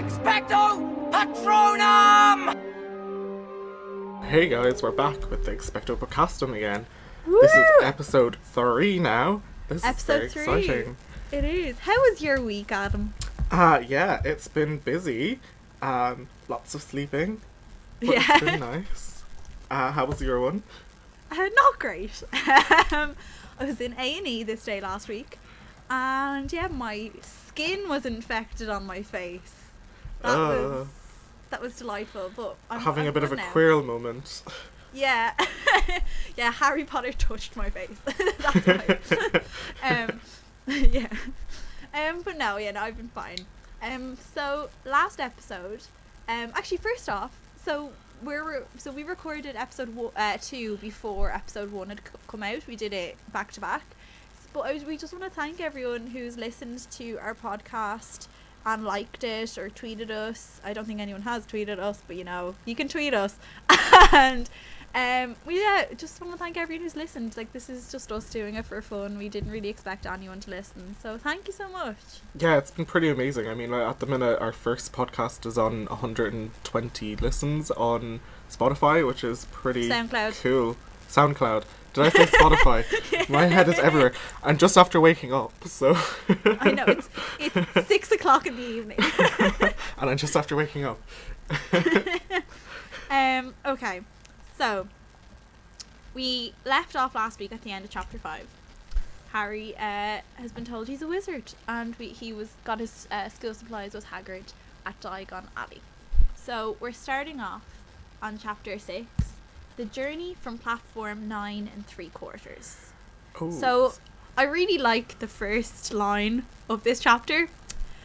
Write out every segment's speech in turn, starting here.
Expecto Patronum! Hey guys, we're back with the Expecto Podcastum again. Woo! This is episode 3 now. This Episode is very 3. exciting. It is. How was your week, Adam? Yeah, it's been busy. Lots of sleeping. But Yeah. It's been nice. How was your one? Not great. I was in A&E this day last week, and yeah, my skin was infected on my face. That was delightful, but I'm Having a bit of a good now. queer moment. Yeah, yeah. Harry Potter touched my face. That's why. Yeah. But no, I've been fine. So last episode, actually, first off, so we recorded episode 2 before episode 1 had come out. We did it back to back. But we just want to thank everyone who's listened to our podcast and liked it or tweeted us. I don't think anyone has tweeted us, but you can tweet us. And just want to thank everyone who's listened. Like, this is just us doing it for fun. We didn't really expect anyone to listen, so thank you so much. Yeah, it's been pretty amazing. I mean, like, at the minute, our first podcast is on 120 listens on Spotify, which is pretty cool. SoundCloud. Did I say Spotify? My head is everywhere. And just after waking up, so... I know, it's 6 o'clock in the evening. And I'm just after waking up. Okay, so we left off last week at the end of chapter 5. Harry has been told he's a wizard, and he got his school supplies with Hagrid at Diagon Alley. So we're starting off on chapter 6. The journey from platform 9 3/4. Ooh. So I really like the first line of this chapter.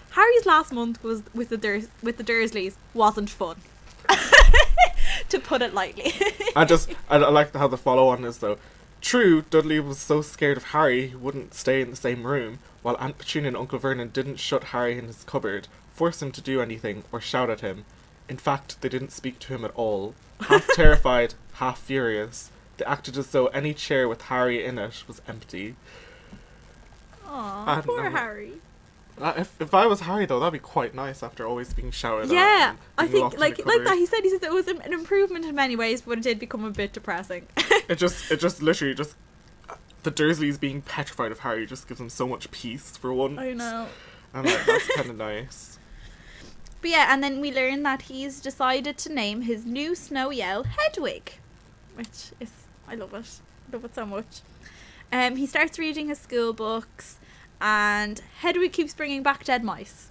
Harry's last month was with the Dursleys wasn't fun, to put it lightly. I like how the follow-on is though. True, Dudley was so scared of Harry he wouldn't stay in the same room, while Aunt Petunia and Uncle Vernon didn't shut Harry in his cupboard, force him to do anything, or shout at him. In fact, they didn't speak to him at all. Half terrified, half furious. They acted as though any chair with Harry in it was empty. Aw, poor Harry. If I was Harry though, that'd be quite nice after always being shouted at. Yeah, I and being think locked in like the that. He said it was an improvement in many ways, but it did become a bit depressing. It just literally the Dursleys being petrified of Harry just gives them so much peace for once. I know. And like, that's kind of nice. But yeah, and then we learn that he's decided to name his new snowy owl Hedwig, which is, I love it. I love it so much. He starts reading his school books, and Hedwig keeps bringing back dead mice.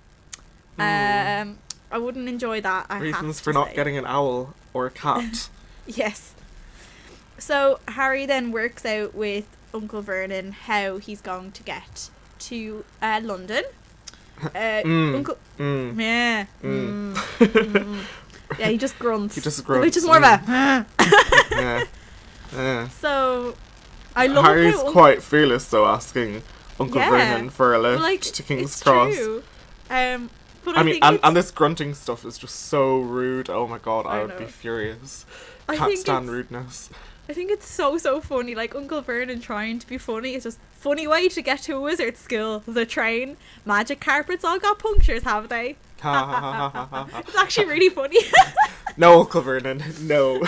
I wouldn't enjoy that. Reasons for not getting an owl or a cat. Yes. So Harry then works out with Uncle Vernon how he's going to get to London. Yeah, he just grunts. Which is more of a yeah. So I love Harry's how quite fearless though, asking Uncle Vernon for a lift to King's Cross. True. But I mean, and this grunting stuff is just so rude. Oh my god, I would be furious. Can't stand rudeness. I think it's so funny. Like, Uncle Vernon trying to be funny. It's just funny way to get to a wizard school. The train. Magic carpets all got punctures, have they? It's actually really funny. No, Uncle Vernon, no.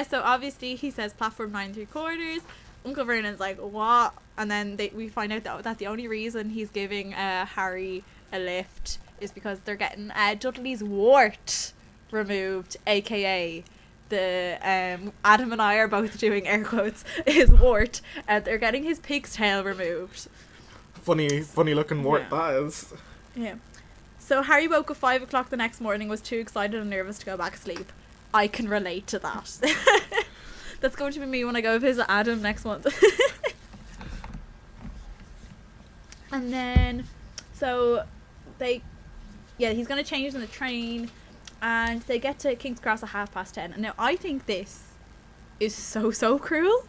So obviously he says platform 9 3/4. Uncle Vernon's like, what? And then we find out that the only reason he's giving Harry a lift is because they're getting Dudley's wart removed, aka the Adam and I are both doing air quotes, his wart, and they're getting his pig's tail removed. Funny looking wart that is. Yeah. So Harry woke up 5 o'clock the next morning, was too excited and nervous to go back to sleep. I can relate to that. That's going to be me when I go visit Adam next month. And then, so he's going to change in the train, and they get to King's Cross at 10:30. And now I think this is so cruel.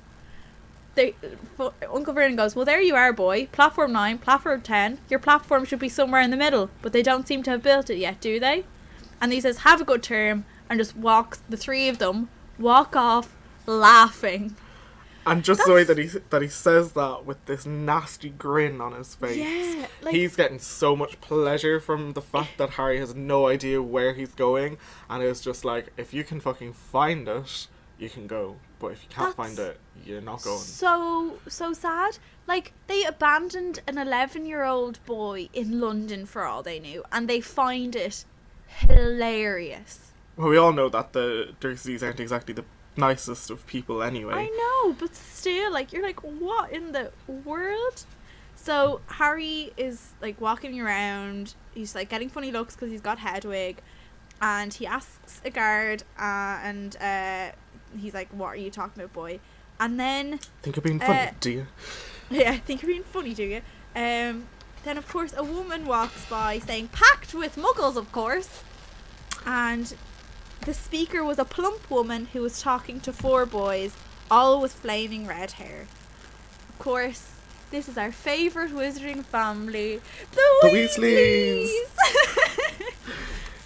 Uncle Vernon goes, well, there you are, boy. Platform 9, platform 10. Your platform should be somewhere in the middle, but they don't seem to have built it yet, do they? And he says, have a good term, and just the three of them walk off laughing. And just the way that he says that with this nasty grin on his face. Yeah, like, he's getting so much pleasure from the fact that Harry has no idea where he's going, and it's just like, if you can fucking find it, you can go. But if you can't find it, you're not going. So sad. Like, they abandoned an 11-year-old boy in London for all they knew, and they find it hilarious. Well, we all know that the Dursleys aren't exactly the nicest of people anyway. I know, but still, like, you're like, what in the world? So Harry is like walking around, he's like getting funny looks because he's got Hedwig, and he asks a guard, and he's like, what are you talking about, boy? And then think you're being funny, do you? Yeah, I think you're being funny, do you? Then of course a woman walks by saying, packed with muggles, of course. And the speaker was a plump woman who was talking to 4 boys, all with flaming red hair. Of course, this is our favourite wizarding family, the Weasleys!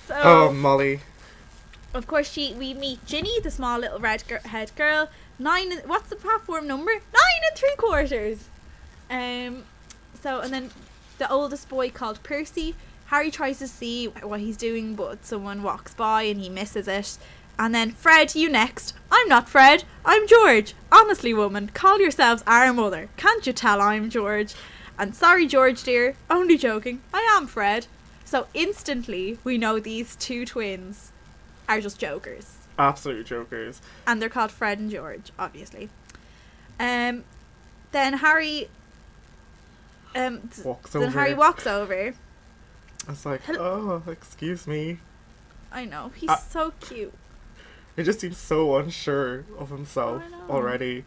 So, oh, Molly. Of course, we meet Ginny, the small little red-head girl. What's the platform number? 9 3/4. So, and then the oldest boy called Percy. Harry tries to see what he's doing, but someone walks by and he misses it. And then, Fred, you next. I'm not Fred, I'm George. Honestly, woman, call yourselves our mother. Can't you tell I'm George? And sorry, George dear, only joking, I am Fred. So instantly, we know these 2 twins are just jokers. Absolute jokers. And they're called Fred and George, obviously. Then Harry Harry walks over. It's like, oh, excuse me. I know, he's so cute. He just seems so unsure of himself already.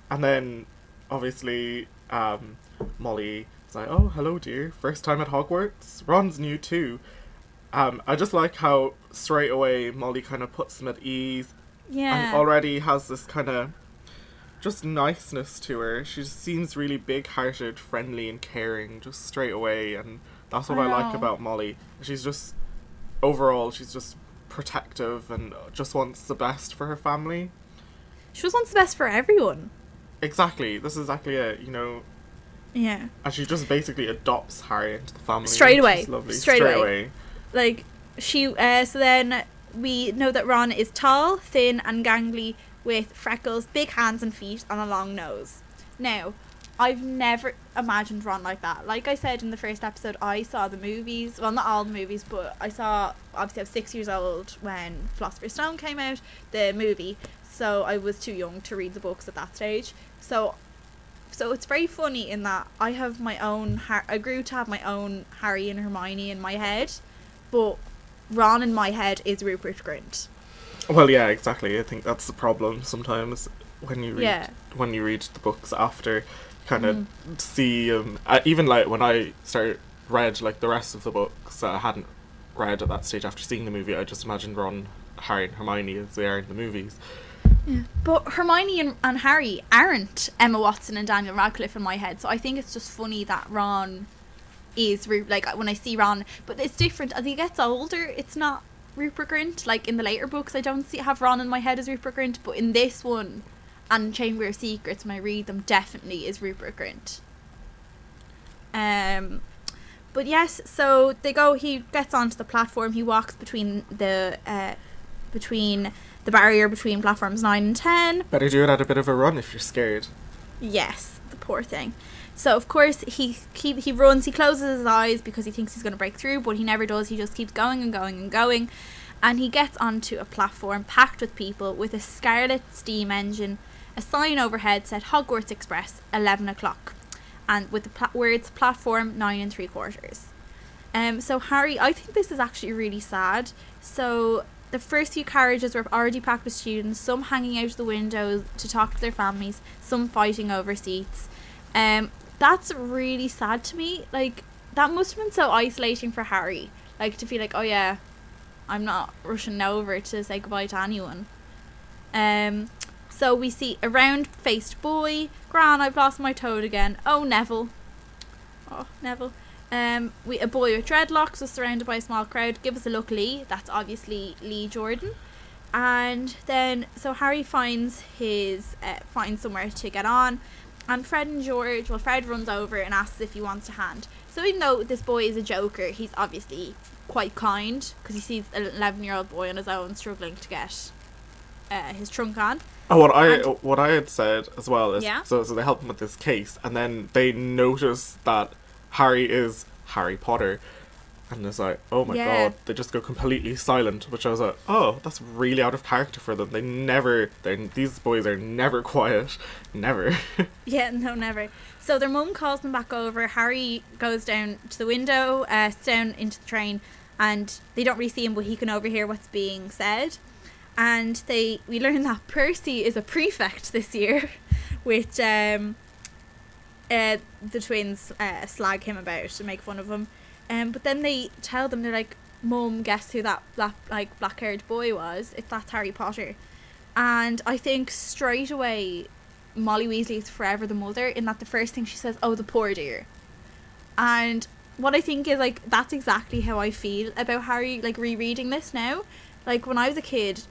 And then, obviously, Molly is like, oh, hello, dear. First time at Hogwarts? Ron's new too. I just like how straight away Molly kind of puts him at ease. Yeah. And already has this kind of just niceness to her. She just seems really big-hearted, friendly and caring just straight away. And that's what I like about Molly. She's just, overall, she's just protective and just wants the best for her family. She just wants the best for everyone. Exactly. This is exactly it, you know. Yeah. And she just basically adopts Harry into the family. Straight away. Lovely. Straight away. Like, she, so then we know that Ron is tall, thin and gangly with freckles, big hands and feet and a long nose. Now, I've never imagined Ron like that. Like I said in the first episode, I saw the movies, well, not all the movies, but obviously I was 6 years old when Philosopher's Stone came out, the movie, so I was too young to read the books at that stage. So it's very funny in that I have my own, I grew to have my own Harry and Hermione in my head, but Ron in my head is Rupert Grint. Well, yeah, exactly. I think that's the problem sometimes when you read the books after. Kind of see even like when I read like the rest of the books that I hadn't read at that stage after seeing the movie, I just imagined Ron, Harry and Hermione as they are in the movies. Yeah. But Hermione and Harry aren't Emma Watson and Daniel Radcliffe in my head, so I think it's just funny that Ron is like when I see Ron, but it's different as he gets older. It's not Rupert Grint. Like in the later books I don't have Ron in my head as Rupert Grint, but in this one and Chamber of Secrets, when I read them, definitely is Rupert Grint. But yes, so he gets onto the platform, he walks between the barrier between platforms 9 and 10. Better do it at a bit of a run if you're scared. Yes, the poor thing. So of course he runs, he closes his eyes because he thinks he's going to break through, but he never does. He just keeps going and going and going, and he gets onto a platform packed with people with a scarlet steam engine, a sign overhead said Hogwarts Express 11 o'clock, and with the words platform 9 3/4. So Harry, I think this is actually really sad. So the first few carriages were already packed with students, some hanging out the windows to talk to their families, some fighting over seats. That's really sad to me. Like, that must have been so isolating for Harry, like to feel like, oh yeah, I'm not rushing over to say goodbye to anyone. So we see a round-faced boy. Gran, I've lost my toad again. Oh, Neville. Oh, Neville. A boy with dreadlocks was surrounded by a small crowd. Give us a look, Lee. That's obviously Lee Jordan. And then, so Harry finds finds somewhere to get on, and Fred runs over and asks if he wants a hand. So even though this boy is a joker, he's obviously quite kind, because he sees an 11-year-old boy on his own struggling to get his trunk on. Oh, what I had said as well is, Yeah? so they help him with this case, and then they notice that Harry is Harry Potter, and it's like, oh my god, they just go completely silent, which I was like, oh, that's really out of character for them. These boys are never quiet, never. Yeah, no, never. So their mum calls them back over. Harry goes down to the window, down into the train, and they don't really see him, but he can overhear what's being said. And we learn that Percy is a prefect this year, which the twins slag him about and make fun of him. But then they tell them, they're like, Mum, guess who that like black-haired boy was? If that's Harry Potter. And I think straight away Molly Weasley is forever the mother, in that the first thing she says, oh, the poor dear. And what I think is, like, that's exactly how I feel about Harry, like, rereading this now. Like, when I was a kid,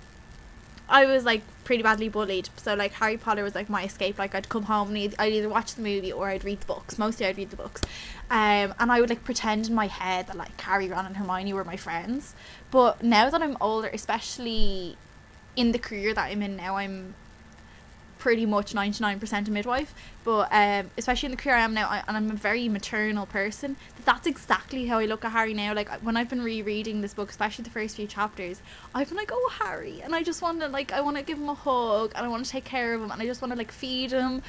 I was, like, pretty badly bullied. So, like, Harry Potter was, like, my escape. Like, I'd come home and I'd either watch the movie or I'd read the books. Mostly I'd read the books. And I would, like, pretend in my head that, like, Harry, Ron and Hermione were my friends. But now that I'm older, especially in the career that I'm in now, I'm pretty much 99% a midwife, but especially in the career I am now, and I'm a very maternal person, that's exactly how I look at Harry now. Like, when I've been rereading this book, especially the first few chapters, I've been like, oh, Harry, and I just want to, like, I want to give him a hug, and I want to take care of him, and I just want to, like, feed him,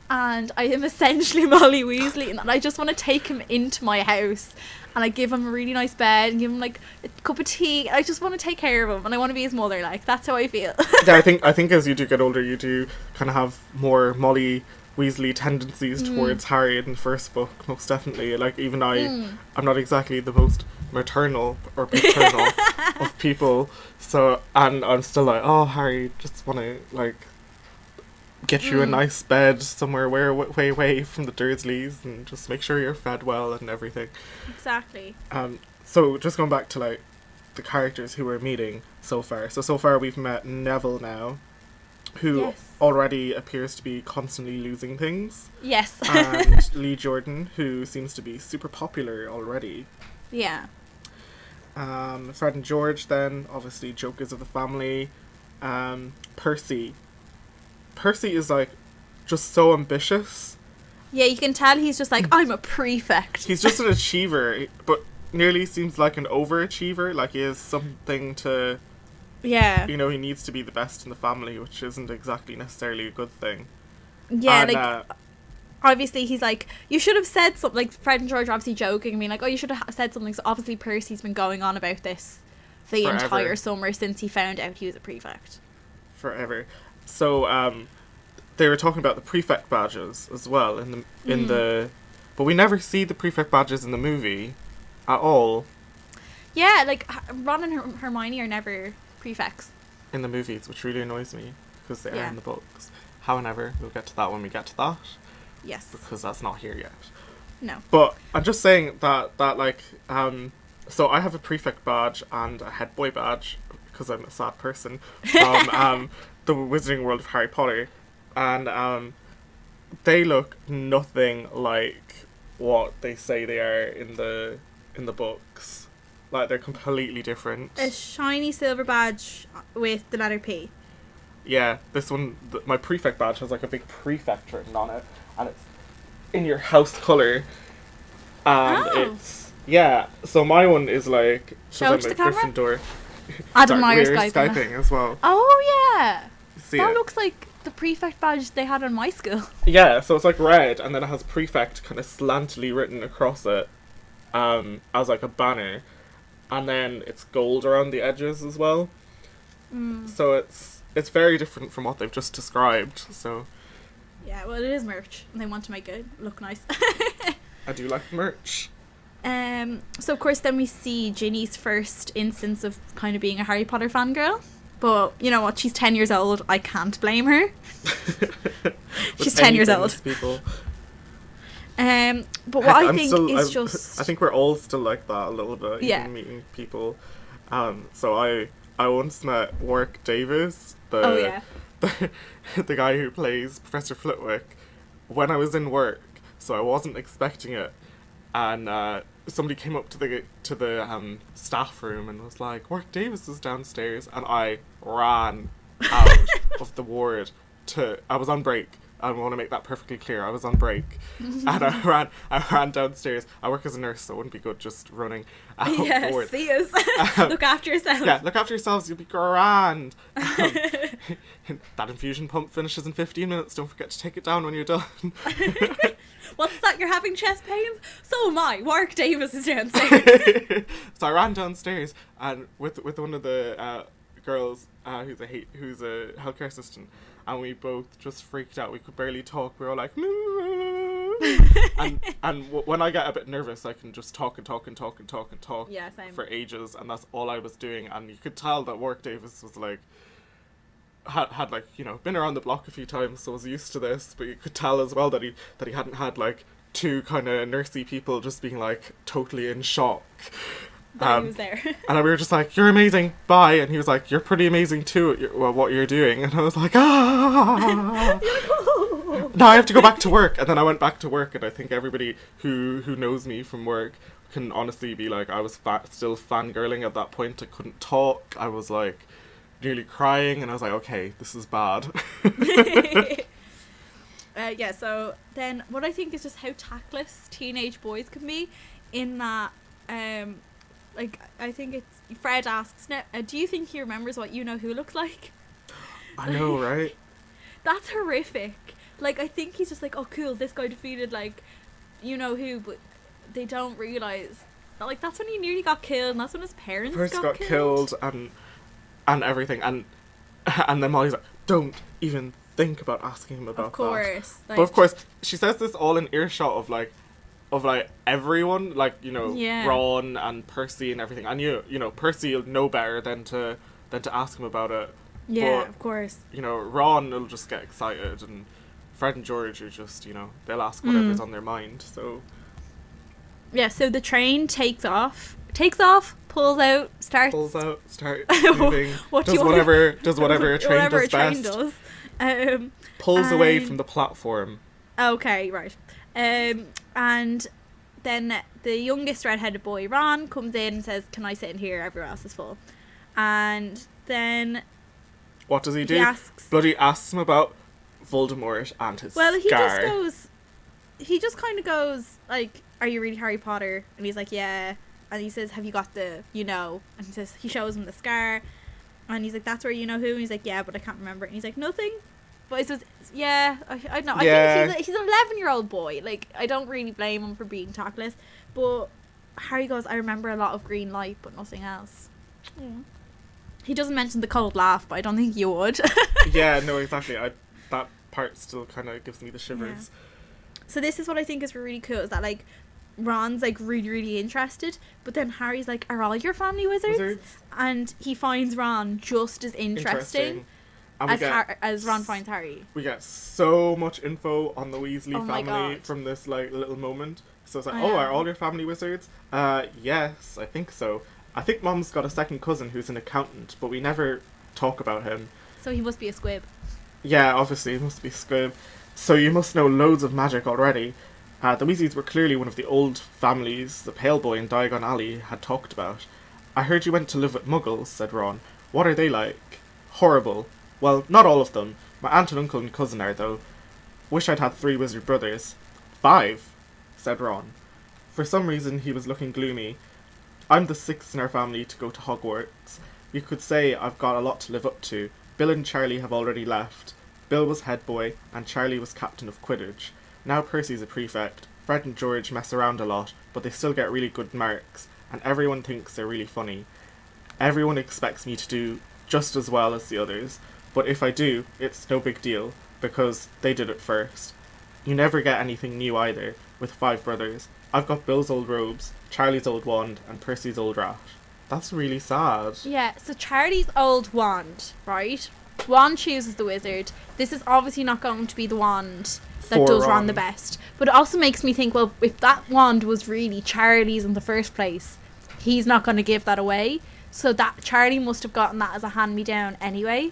and I am essentially Molly Weasley, and I just want to take him into my house, and I give him a really nice bed, and give him, like, a cup of tea. I just want to take care of him, and I want to be his mother. Like, that's how I feel. Yeah, I think as you do get older, you do kind of have more Molly Weasley tendencies towards Harry in the first book, most definitely. Like, even I'm not exactly the most maternal or paternal of people, so, and I'm still like, oh, Harry, just want to, like, get you a nice bed somewhere way away from the Dursleys, and just make sure you're fed well and everything. Exactly. So just going back to, like, the characters who we're meeting so far. So far we've met Neville now, who already appears to be constantly losing things. Yes. And Lee Jordan, who seems to be super popular already. Yeah. Fred and George then, obviously jokers of the family. Percy is, like, just so ambitious. Yeah, you can tell he's just like, I'm a prefect. He's just an achiever, but nearly seems like an overachiever. Like, he has something to... Yeah. You know, he needs to be the best in the family, which isn't exactly necessarily a good thing. Yeah, and, like, obviously he's like, you should have said something. Like, Fred and George are obviously joking, I mean, like, oh, you should have said something. So obviously Percy's been going on about this the forever. entire summer since he found out he was a prefect. Forever. So, they were talking about the prefect badges as well in the but we never see the prefect badges in the movie at all. Yeah, like, Ron and Hermione are never prefects in the movies, which really annoys me, because they are in the books. However, we'll get to that when we get to that. Yes. Because that's not here yet. No. But I'm just saying that like, so I have a prefect badge and a head boy badge, because I'm a sad person, from the Wizarding World of Harry Potter. And they look nothing like what they say they are in the books. Like, they're completely different. A shiny silver badge with the letter P. Yeah, this one, my prefect badge has, like, a big prefect written on it, and it's in your house colour. And it's, yeah, so my one is like, show it to the camera. Gryffindor. Adam Myers we're Skyping as well. Oh yeah, see that it? looks like the prefect badge they had in my school. Yeah, so it's like red, and then it has prefect kind of slantily written across it, as like a banner, and then it's gold around the edges as well. So it's very different from what they've just described. So yeah, well, it is merch, and they want to make it look nice. I do like merch. So of course then we see Ginny's first instance of kind of being a Harry Potter fangirl. But you know what? She's 10 years old. I can't blame her. She's 10 years old. People. But what I think is just... I think we're all still like that a little bit. Yeah. Even meeting people. So I I once met Warwick Davis, Oh, yeah. the guy who plays Professor Flitwick, when I was in work, so I wasn't expecting it, and somebody came up to the staff room and was like, Warwick Davis is downstairs, and I ran out of the ward I was on break. I want to make that perfectly clear. I was on break, and I ran downstairs. I work as a nurse, so it wouldn't be good just running out Yeah, the ward. see us. Look after yourself. Yeah, look after yourselves. You'll be grand. That infusion pump finishes in 15 minutes. Don't forget to take it down when you're done. What's that? You're having chest pains? So am I. Warwick Davis is downstairs. So I ran downstairs and with one of the girls who's a healthcare assistant, and we both just freaked out. We could barely talk. We were all like, moo. and when I get a bit nervous, I can just talk and talk and talk and talk and talk Yeah, same. for ages, and that's all I was doing. And you could tell that Warwick Davis was like, had like, you know, been around the block a few times, so was used to this. But you could tell as well that he hadn't had like two kind of nursey people just being like totally in shock. That he was there. And we were just like, you're amazing, bye. And he was like, you're pretty amazing too at what you're doing. And I was like, ah. Now I have to go back to work. And then I went back to work, and I think everybody who knows me from work can honestly be like, I was still fangirling at that point. I couldn't talk. I was like nearly crying, and I was like, okay, this is bad. Yeah, so then what I think is just how tactless teenage boys can be in that, like, I think it's, Fred asks, now, do you think he remembers what You Know Who looks like? I know, right? That's horrific. Like, I think he's just like, oh, cool, this guy defeated, like, You Know Who, but they don't realise, like, that's when he nearly got killed, and that's when his parents got killed. And everything, and then Molly's like, don't even think about asking him about Of course. that. Like, But of course, she says this all in earshot of everyone, like, you know, Yeah. Ron and Percy and everything. And you know, Percy will know better than to ask him about it. yeah, But, of course. you know, Ron will just get excited, and Fred and George are just, you know, they'll ask whatever's on their mind. So Yeah, so the train takes off, pulls out, starts. moving, What do does you whatever a train whatever does a train best. does. Pulls away and- from the platform. Okay, right. And then the youngest redheaded boy, Ron, comes in and says, can I sit in here? Everyone else is full. And then What does he do? he asks... Bloody asks him about Voldemort and his Well, he scar. just kind of goes, like, are you really Harry Potter? And he's like, yeah. And he says, have you got the, you know? And he shows him the scar. And he's like, that's where You Know Who? And he's like, yeah, but I can't remember it. And he's like, nothing? But I says, yeah, I don't know. Yeah. I think he's an 11-year-old boy. Like, I don't really blame him for being tactless. But Harry goes, I remember a lot of green light, but nothing else. He doesn't mention the cold laugh, but I don't think you would. Yeah, no, exactly. That part still kind of gives me the shivers. Yeah. So this is what I think is really cool, is that, like, Ron's, like, really, really interested, but then Harry's like, are all your family wizards? And he finds Ron just as interesting. And as Ron finds Harry. We get so much info on the Weasley Oh my family God. from this like little moment. So it's like, I oh, know. are all your family wizards? Yes, I think so. I think Mom's got a second cousin who's an accountant, but we never talk about him. So he must be a squib. Yeah, obviously, he must be Squib. So you must know loads of magic already. The Weasleys were clearly one of the old families the Pale Boy in Diagon Alley had talked about. I heard you went to live with Muggles, said Ron. What are they like? Horrible. Well, not all of them. My aunt and uncle and cousin are, though. Wish I'd had 3 wizard brothers. 5, said Ron. For some reason, he was looking gloomy. I'm the 6th in our family to go to Hogwarts. You could say I've got a lot to live up to. Bill and Charlie have already left. Bill was head boy, and Charlie was captain of Quidditch. Now Percy's a prefect. Fred and George mess around a lot, but they still get really good marks, and everyone thinks they're really funny. Everyone expects me to do just as well as the others, but if I do, it's no big deal, because they did it first. You never get anything new either, with 5 brothers. I've got Bill's old robes, Charlie's old wand, and Percy's old rat. That's really sad. Yeah, so Charlie's old wand, right? Wand chooses the wizard. This is obviously not going to be the wand that For does Ron Ron. the best. But it also makes me think, well, if that wand was really Charlie's in the first place, he's not going to give that away. So that Charlie must have gotten that as a hand-me-down anyway.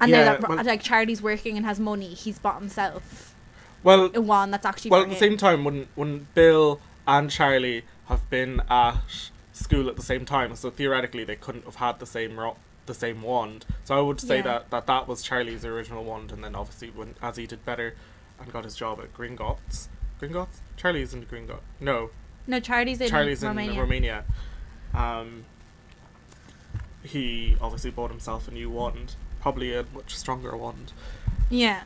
And Yeah, now that well- like Charlie's working and has money, he's bought himself Well, a wand that's actually well, for at the him. same time, when Bill and Charlie have been at school at the same time, so theoretically they couldn't have had the same wand. So I would say Yeah. that was Charlie's original wand, and then obviously as he did better and got his job at Gringotts. Charlie's in Gringotts. No, Charlie's in Charlie's Romania. in Romania. He obviously bought himself a new wand, probably a much stronger wand Yeah.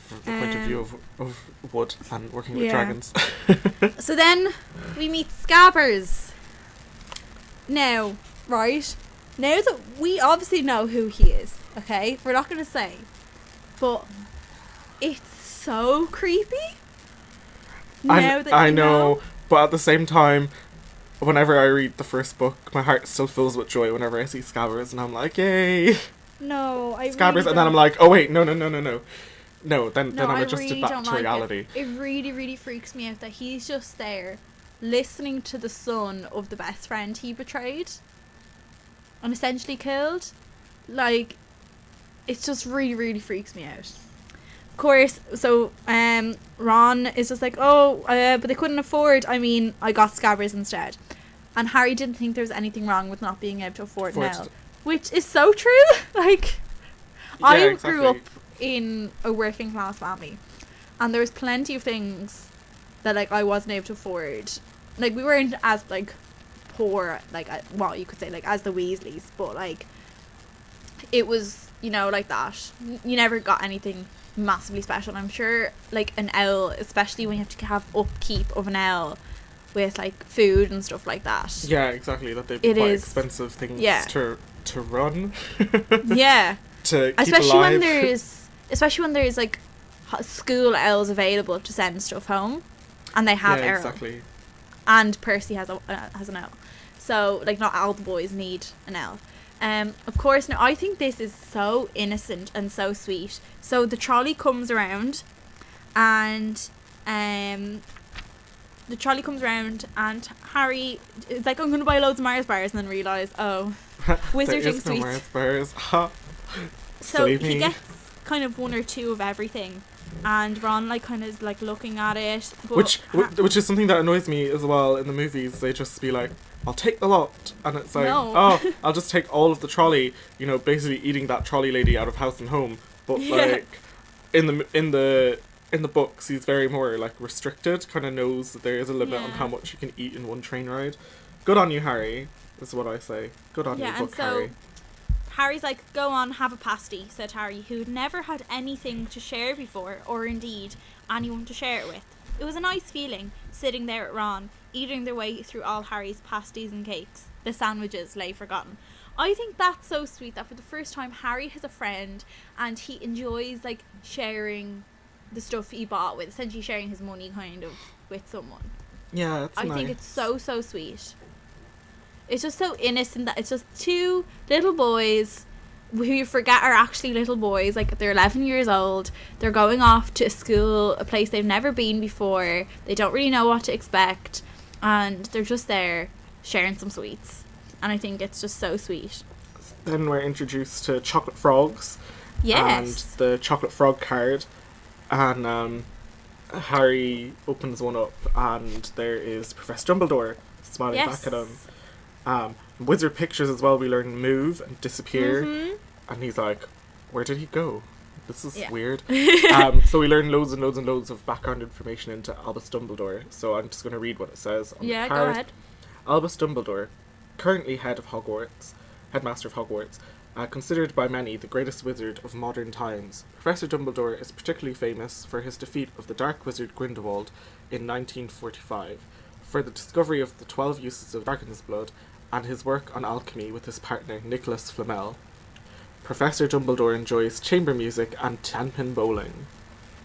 from the point of view of wood and working with Yeah. dragons. So then we meet Scabbers. Now, right? Now that we obviously know who he is, okay? We're not going to say. But it's so creepy. I know, but at the same time, whenever I read the first book, my heart still fills with joy whenever I see Scabbers, and I'm like, yay! No, I Scabbers, really and then I'm like, oh wait, no. No, then No, I'm I adjusted really back don't to like reality. It really, really freaks me out that he's just there listening to the son of the best friend he betrayed and essentially killed. Like, it just really, really freaks me out. Of course, so Ron is just like, but they couldn't afford, I got Scabbers instead. And Harry didn't think there was anything wrong with not being able to afford Nell, which is so true. Like, Yeah, I exactly. grew up in a working class family, and there was plenty of things that like I wasn't able to afford. Like, we weren't as like poor, like what you could say, like as the Weasleys, but like it was, like that. You never got anything massively special. I'm sure like an owl, especially when you have to have upkeep of an owl with like food and stuff like that. Yeah, exactly. That they'd be It quite is- expensive things yeah. to run. Yeah. To keep especially alive. when there's like school owls available to send stuff home, and they have yeah, Errol, exactly. and Percy has an owl, so like not all the boys need an owl. Of course, now I think this is so innocent and so sweet. So the trolley comes around, and Harry is like, I'm gonna buy loads of Mars bars, and then realise, wizarding there is no sweets. Mars bars. Ha. So Silly he me. gets kind of one or two of everything, and Ron like kind of like looking at it. But Which is something that annoys me as well in the movies. They just be like, I'll take the lot, and it's like, No. I'll just take all of the trolley. Basically eating that trolley lady out of house and home. But Yeah. like in the books, he's very more like restricted. Kind of knows that there is a limit on Yeah. how much you can eat in one train ride. Good on you, Harry. Is what I say. Good on you, and book so Harry. Harry's like, go on, have a pasty, said Harry, who'd never had anything to share before, or indeed anyone to share it with. It was a nice feeling, sitting there at Ron, eating their way through all Harry's pasties and cakes. The sandwiches lay forgotten. I think that's so sweet that for the first time Harry has a friend, and he enjoys like sharing the stuff he bought with, essentially sharing his money kind of with someone. Yeah, it's I nice. think it's so sweet. It's just so innocent that it's just two little boys who you forget are actually little boys. Like, they're 11 years old. They're going off to a school, a place they've never been before. They don't really know what to expect. And they're just there sharing some sweets. And I think it's just so sweet. Then we're introduced to chocolate frogs. Yes. And the chocolate frog card. And Harry opens one up, and there is Professor Dumbledore smiling Yes. back at him. Wizard pictures as well, we learn move and disappear. Mhm. And he's like, where did he go? This is Yeah. weird. So we learn loads and loads and loads of background information into Albus Dumbledore. So I'm just going to read what it says on Yeah, the go card. ahead. Albus Dumbledore, currently headmaster of Hogwarts, considered by many the greatest wizard of modern times. Professor Dumbledore is particularly famous for his defeat of the Dark Wizard Grindelwald in 1945, for the discovery of the 12 uses of dragon's blood, and his work on alchemy with his partner Nicholas Flamel. Professor Dumbledore enjoys chamber music and tenpin bowling.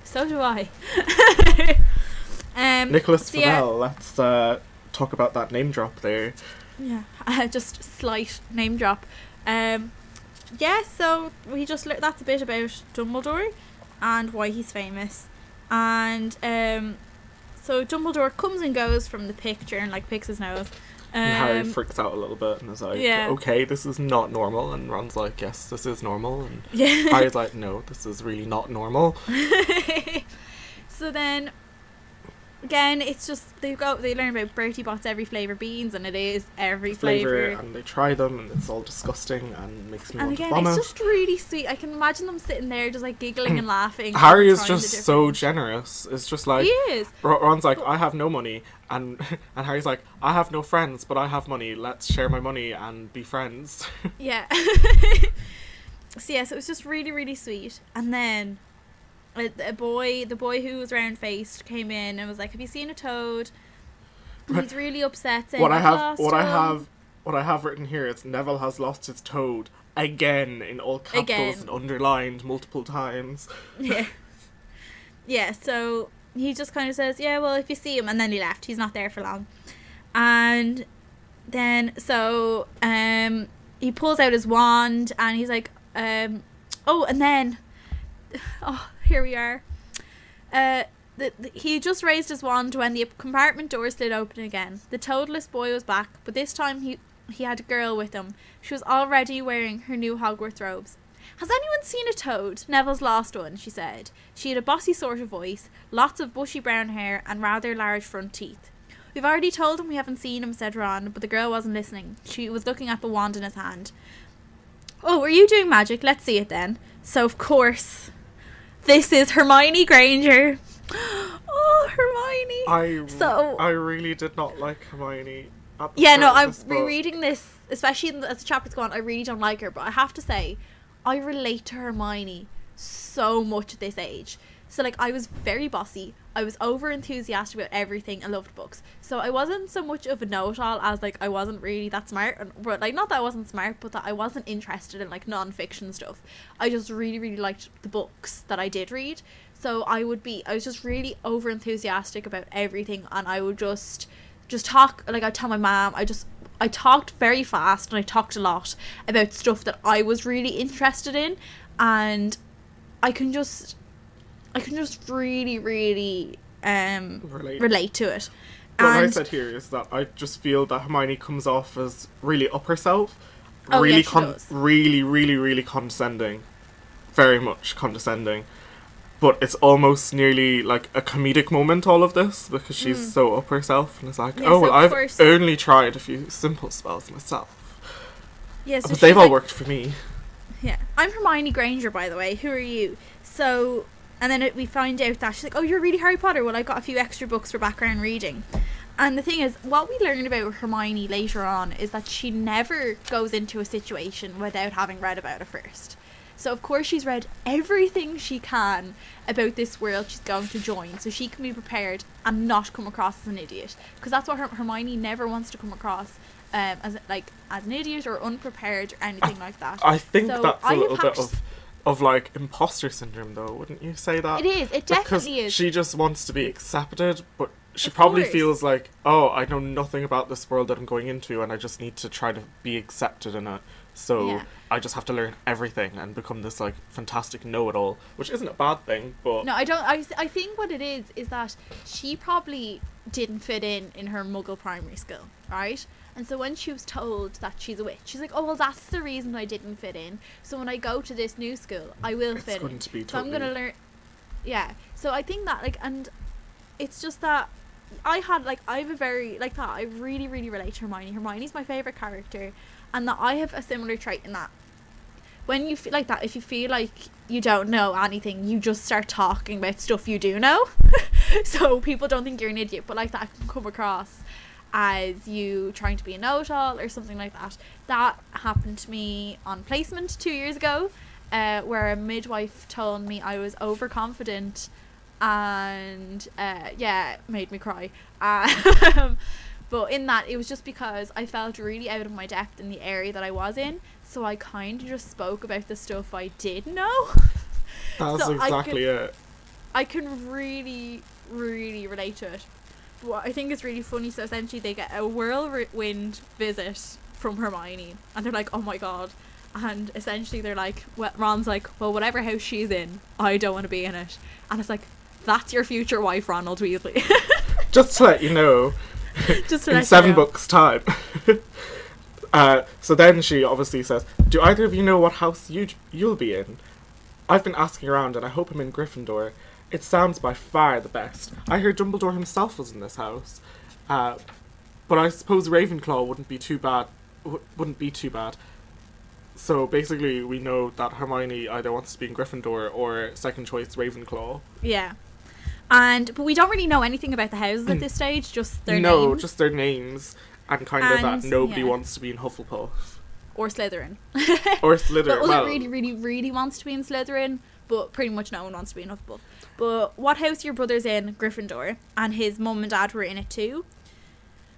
So do I. Nicholas so yeah, Flamel, let's talk about that name drop there. Yeah, just slight name drop. So we just that's a bit about Dumbledore and why he's famous, and so Dumbledore comes and goes from the picture and like picks his nose. And Harry freaks out a little bit and is like, okay, this is not normal. And Ron's like, yes, this is normal. And Harry's like, no, this is really not normal. So then, again, it's just they learn about Bertie Bott's every flavour beans, and it is every flavour. And they try them, and it's all disgusting and makes me want to vomit. And again, it's just really sweet. I can imagine them sitting there just like giggling and laughing. Harry is just so generous. It's just like, he is. Ron's like, I have no money, and Harry's like, I have no friends, but I have money. Let's share my money and be friends. Yeah. So it was just really, really sweet. And then the boy who was round faced came in and was like, have you seen a toad? And he's really upset saying, what I have written here is Neville has lost his toad again in all capitals and underlined multiple times. Yeah, so he just kind of says, yeah, well, if you see him, and then he left. He's not there for long. And then so he pulls out his wand and he's like, here we are. He just raised his wand when the compartment door slid open again. The toadless boy was back, but this time he had a girl with him. She was already wearing her new Hogwarts robes. Has anyone seen a toad? Neville's lost one, she said. She had a bossy sort of voice, lots of bushy brown hair and rather large front teeth. We've already told him we haven't seen him, said Ron, but the girl wasn't listening. She was looking at the wand in his hand. Oh, were you doing magic? Let's see it then. So, of course, this is Hermione Granger. Oh, Hermione. I really did not like Hermione. I'm rereading this, especially as the chapters go on. I really don't like her, but I have to say, I relate to Hermione so much at this age. So, like, I was very bossy. I was over enthusiastic about everything. I loved books. So I wasn't so much of a know-it-all as, like, I wasn't really that smart. But, like, not that I wasn't smart, but that I wasn't interested in, like, non-fiction stuff. I just really, really liked the books that I did read. So I was just really over enthusiastic about everything. And I would just talk, like, I'd tell my mom, I talked very fast and I talked a lot about stuff that I was really interested in. And I can just really, really relate to it. What I said here is that I just feel that Hermione comes off as really up herself, really condescending, very much condescending. But it's almost nearly like a comedic moment, all of this, because she's so up herself and it's like, I've only tried a few simple spells myself. Yeah, so but they've all worked for me. Yeah, I'm Hermione Granger, by the way. Who are you? So. And then we find out that she's like, oh, you're reading Harry Potter? Well, I got a few extra books for background reading. And the thing is, what we learn about Hermione later on is that she never goes into a situation without having read about it first. So, of course, she's read everything she can about this world she's going to join, so she can be prepared and not come across as an idiot. Because that's what Hermione never wants to come across as an idiot or unprepared or anything like that. I think that's a little bit of like imposter syndrome, though, wouldn't you say that? It is. It definitely is. She just wants to be accepted, but she probably feels like, oh, I know nothing about this world that I'm going into, and I just need to try to be accepted in it. So I just have to learn everything and become this like fantastic know-it-all, which isn't a bad thing. But no, I don't. I think what it is that she probably didn't fit in her Muggle primary school, right? And so when she was told that she's a witch, she's like, oh, well, that's the reason I didn't fit in. So when I go to this new school, I will fit in. So I'm going to learn. Yeah. So I think that, like, and it's just that I have a very, like that, I really, really relate to Hermione. Hermione's my favourite character. And that I have a similar trait in that. When you feel like that, if you feel like you don't know anything, you just start talking about stuff you do know. So people don't think you're an idiot, but like that can come across as you trying to be a know-it-all or something like that. That happened to me on placement 2 years ago, where a midwife told me I was overconfident and made me cry. But in that, it was just because I felt really out of my depth in the area that I was in, so I kind of just spoke about the stuff I did know. That's so exactly it. I can really, really relate to it. What I think is really funny, so essentially they get a whirlwind visit from Hermione and they're like, oh my god, and essentially they're like, well, Ron's like, well, whatever house she's in, I don't want to be in it, and it's like, that's your future wife, Ronald Weasley. Just to let you know, Just to in let you 7 know. books' time. So then she obviously says, do either of you know what house you'll be in? I've been asking around and I hope I'm in Gryffindor. It sounds by far the best. I heard Dumbledore himself was in this house. But I suppose Ravenclaw wouldn't be too bad. So basically we know that Hermione either wants to be in Gryffindor or second choice Ravenclaw. Yeah. But we don't really know anything about the houses at this stage, just their No, names. just their names. And kind of that And, nobody yeah. wants to be in Hufflepuff. Or Slytherin. Or Slytherin. But Well, really, really, really wants to be in Slytherin, but pretty much no one wants to be in Hufflepuff. But what house your brother's in? Gryffindor, and his mum and dad were in it too.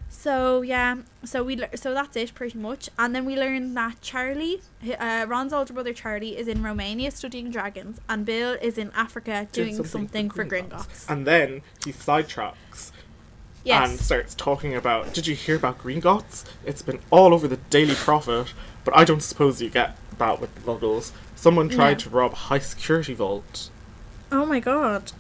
So yeah, so that's it pretty much. And then we learn that Charlie, Ron's older brother Charlie, is in Romania studying dragons, and Bill is in Africa doing something for Gringotts. And then he sidetracks. Yes. And starts talking about, did you hear about Gringotts? It's been all over the Daily Prophet, but I don't suppose you get that with the Muggles. Someone tried to rob a high security vault. Oh my god.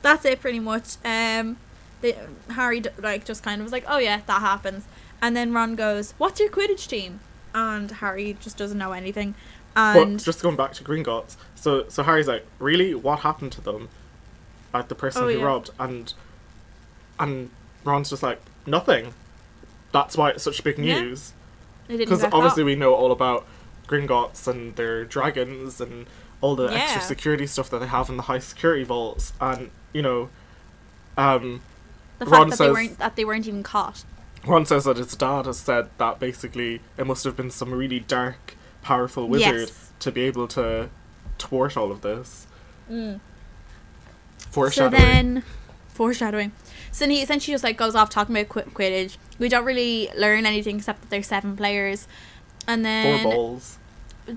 That's it pretty much. Harry just kind of was like, oh yeah, that happens. And then Ron goes, what's your Quidditch team? And Harry just doesn't know anything. And But just going back to Gringotts, so Harry's like, really? What happened to them? Like the person who robbed? And Ron's just like, nothing. That's why it's such big news. Because obviously we know all about Gringotts and their dragons and all the extra security stuff that they have in the high security vaults. And, you know, the Ron fact says, that they weren't even caught. Ron says that his dad has said that basically it must have been some really dark, powerful wizard to be able to thwart all of this. Foreshadowing. Foreshadowing. So then he essentially just goes off talking about Quidditch. We don't really learn anything except that there's 7 players. And then 4 balls.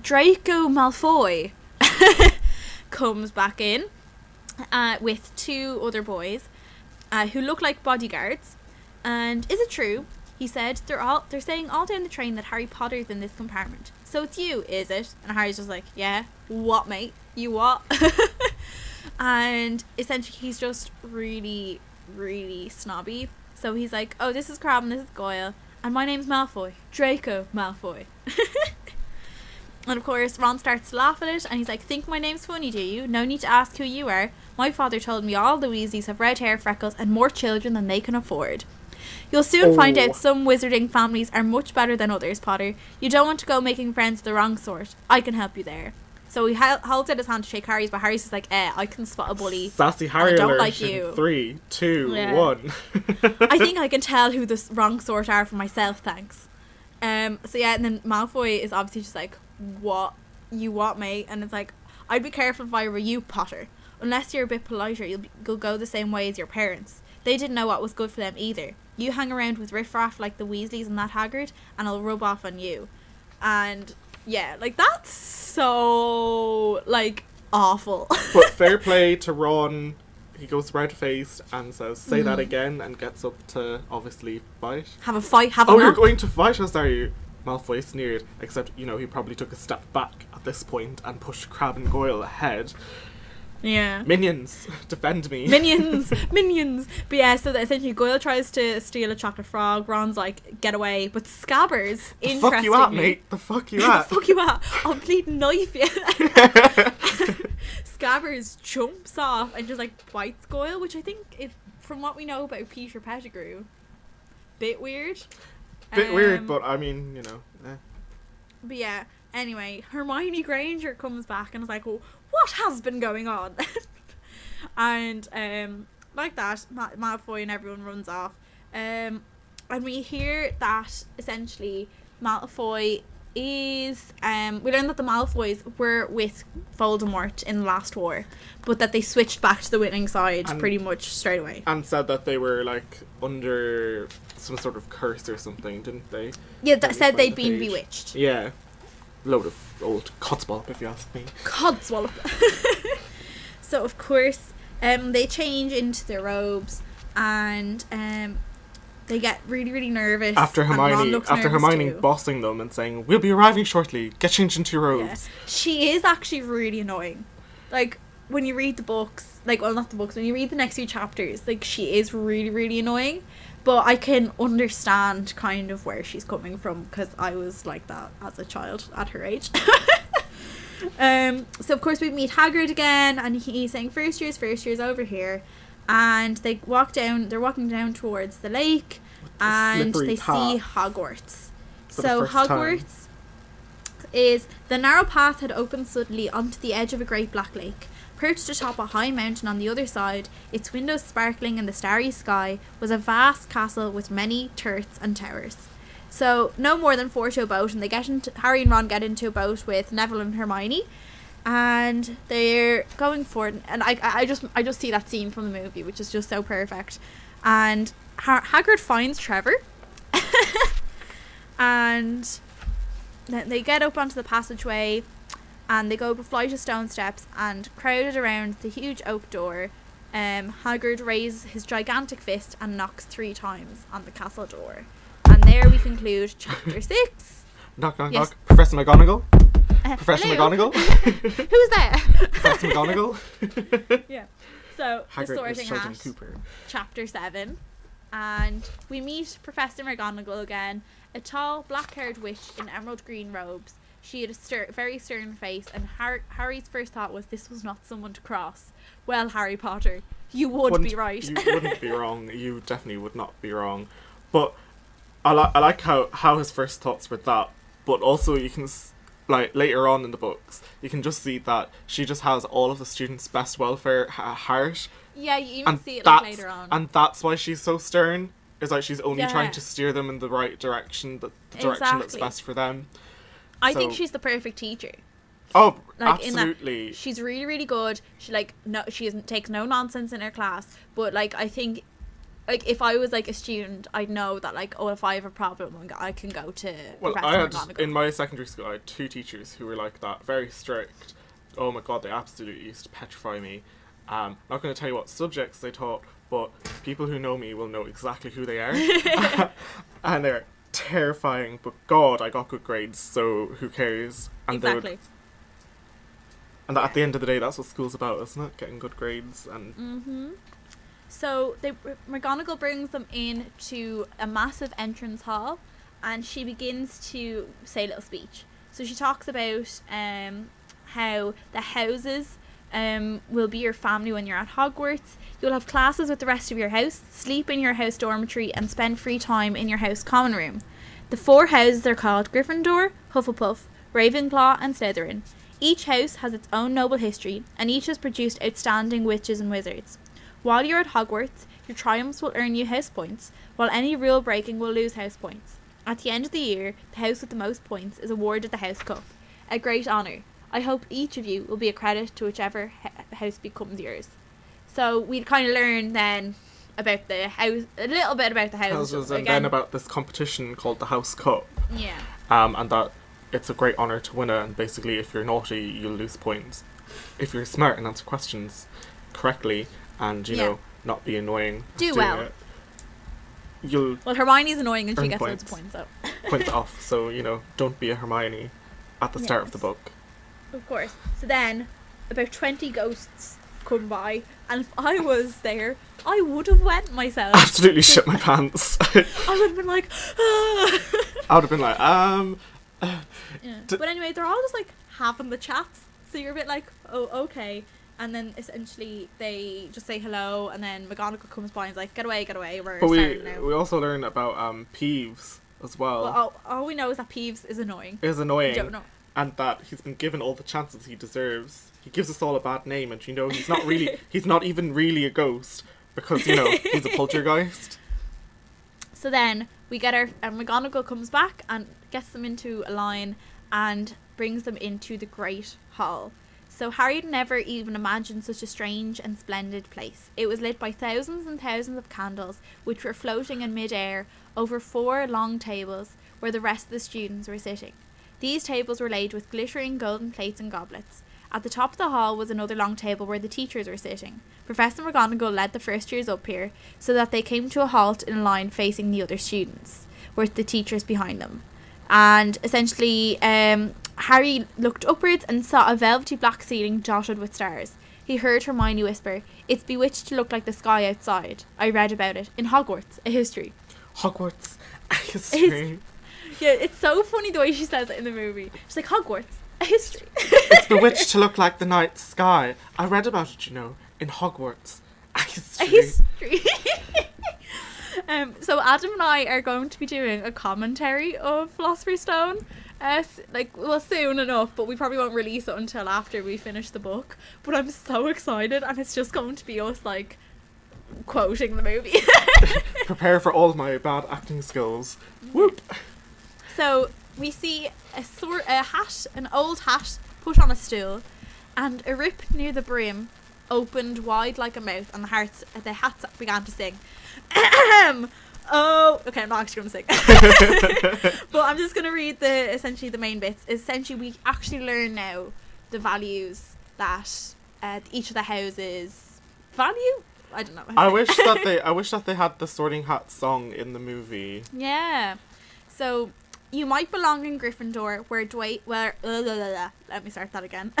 Draco Malfoy comes back in with 2 other boys who look like bodyguards. And is it true? He said they're saying all down the train that Harry Potter's in this compartment. So it's you, is it? And Harry's just like, yeah. What, mate? You what? And essentially he's just really, really snobby. So he's like, oh, this is Crabbe and this is Goyle, and my name's Malfoy, Draco Malfoy. And of course Ron starts to laugh at it, and he's like, think my name's funny, do you? No need to ask who you are. My father told me all the Weasleys have red hair, freckles, and more children than they can afford. You'll soon find out some wizarding families are much better than others, Potter. You don't want to go making friends with the wrong sort. I can help you there. So he holds out his hand to shake Harry's, but Harry's just like, I can spot a bully. Sassy Harry I don't alert like in you. 3, 2, 1. I think I can tell who the wrong sort are for myself, thanks. So yeah, and then Malfoy is obviously just like, what? You what, mate? And it's like, I'd be careful if I were you, Potter. Unless you're a bit politer, you'll go the same way as your parents. They didn't know what was good for them either. You hang around with riffraff like the Weasleys and that Hagrid, and I'll rub off on you. And yeah, that's so awful. But fair play to Ron. He goes red-faced and says, say that again, and gets up to obviously fight. Have a fight, you're going to fight us, are you? Malfoy sneered, except, he probably took a step back at this point and pushed Crabbe and Goyle ahead. Yeah. Minions, defend me. Minions. But yeah, so that essentially Goyle tries to steal a chocolate frog. Ron's like, get away. But Scabbers, the fuck you at, mate? The fuck you at? The fuck you at? I'll bleed knife you. Scabbers jumps off and just bites Goyle, which I think, from what we know about Peter Pettigrew, bit weird. Bit weird, but I mean, But yeah, anyway, Hermione Granger comes back and is like, well, what has been going on? And like that, Malfoy and everyone runs off. And we hear that essentially Malfoy is we learned that the Malfoys were with Voldemort in the last war, but that they switched back to the winning side pretty much straight away. And said that they were under some sort of curse or something, didn't they? Yeah, that said they'd been bewitched. Yeah. Load of old codswallop, if you ask me. Codswallop. So of course they change into their robes and they get really, really nervous. After Hermione bossing them and saying, we'll be arriving shortly, get changed into your robes. Yeah. She is actually really annoying. when you read the books, like, well, not the books, when you read the next few chapters, like, she is really, really annoying. But I can understand kind of where she's coming from, because I was like that as a child at her age. So of course we meet Hagrid again, and he's saying first year's over here, and they're walking down towards the lake, and they see Hogwarts. So Hogwarts is the narrow path had opened suddenly onto the edge of a great black lake. Perched atop a high mountain on the other side, its windows sparkling in the starry sky, was a vast castle with many turrets and towers. So no more than 4 to a boat, and Harry and Ron get into a boat with Neville and Hermione, and they're going forward. And I just see that scene from the movie, which is just so perfect. And Hagrid finds Trevor, and they get up onto the passageway, and they go up a flight of stone steps, and crowded around the huge oak door, Hagrid raises his gigantic fist and knocks 3 times on the castle door. And there we conclude chapter 6. Knock, knock, Yes. knock. Professor McGonagall? Professor Hello? McGonagall? Who's there? Professor McGonagall? Yeah. So, the Hagrid is Sorting Sheldon Hat, Cooper. chapter 7. And we meet Professor McGonagall again, a tall, black-haired witch in emerald green robes. She had a very stern face, and Harry's first thought was, this was not someone to cross. Well, Harry Potter, you would be right. You wouldn't be wrong. You definitely would not be wrong. But I like how his first thoughts were that, but also you can, like, later on in the books, you can just see that she just has all of the students' best welfare at heart. Yeah, you even And see it like, later on. And that's why she's so stern, is like she's only Yeah. trying to steer them in the right direction, the direction that's Exactly. best for them. I think she's the perfect teacher. Oh, Like, absolutely. in that she's really, really good. She takes no nonsense in her class. But like, I think, like, if I was like a student, I'd know that, like, oh, if I have a problem, I can go to Professor I had McGonagall. in my secondary school, I had 2 teachers who were like that, very strict. Oh my god, they absolutely used to petrify me. Not going to tell you what subjects they taught, but people who know me will know exactly who they are. And they're terrifying, but god, I got good grades, so who cares? And Exactly. And at the end of the day, that's what school's about, isn't it? Getting good grades. And So McGonagall brings them in to a massive entrance hall, and she begins to say a little speech. So she talks about how the houses will be your family when you're at Hogwarts. You'll have classes with the rest of your house, sleep in your house dormitory, and spend free time in your house common room. The 4 houses are called Gryffindor, Hufflepuff, Ravenclaw, and Slytherin. Each house has its own noble history, and each has produced outstanding witches and wizards. While you're at Hogwarts, your triumphs will earn you house points, while any rule breaking will lose house points. At the end of the year, the house with the most points is awarded the House Cup, a great honour. I hope each of you will be a credit to whichever house becomes yours. So we kind of learn then about the house, a little bit about the houses, and then about this competition called the House Cup. Yeah. And that it's a great honour to win it, and basically if you're naughty, you'll lose points. If you're smart and answer questions correctly, and, you know, not be annoying. Do well. It, you'll Well, Hermione's annoying and she earn gets loads points. of points, though. points off, so, you know, don't be a Hermione at the start of the Yes. book. Of course. So then, about 20 ghosts come by, and if I was there, I would have went myself. Absolutely shit my pants. I would have been like, ah. I would have been like, Yeah. But anyway, they're all just like having the chats, so you're a bit like, oh, okay. And then essentially they just say hello, and then McGonagall comes by and is like, get away, we're But starting now. we also learn about Peeves as well. Well, all we know is that Peeves is annoying. Is annoying. We don't know. And that he's been given all the chances he deserves. He gives us all a bad name, and, you know, he's not really, he's not even really a ghost, because, you know, he's a poltergeist. So then we get McGonagall comes back and gets them into a line and brings them into the Great Hall. So Harry had never even imagined such a strange and splendid place. It was lit by thousands and thousands of candles, which were floating in mid-air over 4 long tables where the rest of the students were sitting. These tables were laid with glittering golden plates and goblets. At the top of the hall was another long table where the teachers were sitting. Professor McGonagall led the first years up here so that they came to a halt in a line facing the other students, with the teachers behind them. And essentially, Harry looked upwards and saw a velvety black ceiling dotted with stars. he heard Hermione whisper, "It's bewitched to look like the sky outside. I read about it in Hogwarts, a history." Hogwarts, a history. Yeah, it's so funny the way she says it in the movie. She's like, "Hogwarts, a history." It's bewitched to look like the night sky. I read about it, in Hogwarts, a history. A history. So Adam and I are going to be doing a commentary of Philosopher's Stone. Soon enough, but we probably won't release it until after we finish the book. But I'm so excited, and it's just going to be us quoting the movie. Prepare for all my bad acting skills. Whoop. So we see an old hat put on a stool, and a rip near the brim opened wide like a mouth, and the hats began to sing. Oh, okay, I'm not actually going to sing. But I'm just going to read essentially the main bits. Essentially, we actually learn now the values that each of the houses value. I don't know. I wish that they had the Sorting Hat song in the movie. Yeah. So you might belong in Gryffindor, let me start that again.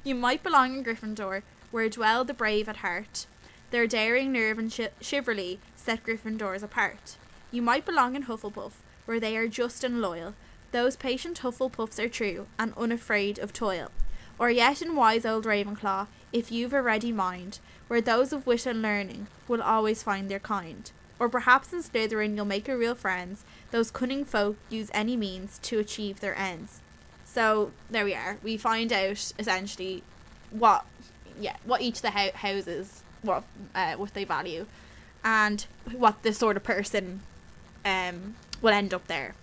You might belong in Gryffindor, where dwell the brave at heart. Their daring nerve and chivalry set Gryffindors apart. You might belong in Hufflepuff, where they are just and loyal. Those patient Hufflepuffs are true and unafraid of toil. Or yet in wise old Ravenclaw, if you've a ready mind, where those of wit and learning will always find their kind. Or perhaps in Slytherin you'll make a real friends. Those cunning folk use any means to achieve their ends. So there we are. We find out essentially what each of the houses what they value, and what the sort of person will end up there.